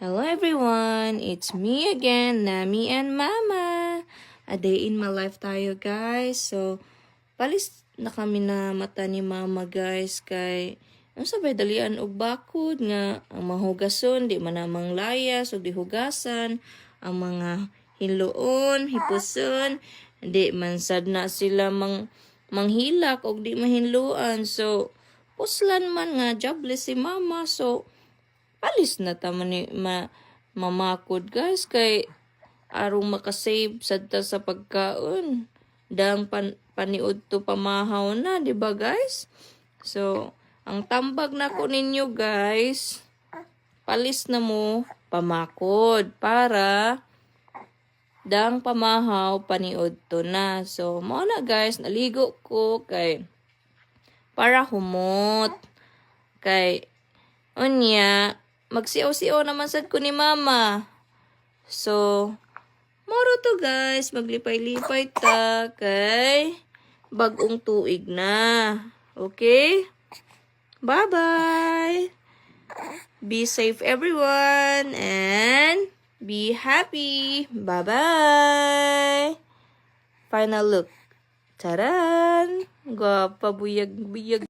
Hello everyone, it's me again, Nami and Mama. A day in my life tayo guys. So, palis na kami na mata ni Mama guys kay ang sabay dalian og bakod nga ang mahugason di man namang layas ug dihugasan ang mga hiluon, hipuson, di man sad na sila manghilak og di mahinluan. So, puslan man nga jobless si Mama. So, alis na tama ni mamakod guys kay arong makasave sadta sa pagkaon. Dang paniud to pamahaw na, di ba guys? So, ang tambag na ko ninyo guys, palis na mo pamakod para dang pamahaw paniud to na. So, mo na guys, naligo ko kay para humot kay unya magsiaw-siaw naman sad ko ni Mama. So, moro to guys, maglipay-lipay ta kay bagong tuig na. Okay? Bye-bye! Be safe everyone and be happy. Bye-bye! Final look. Taran! Gwapa, buyag-buyag.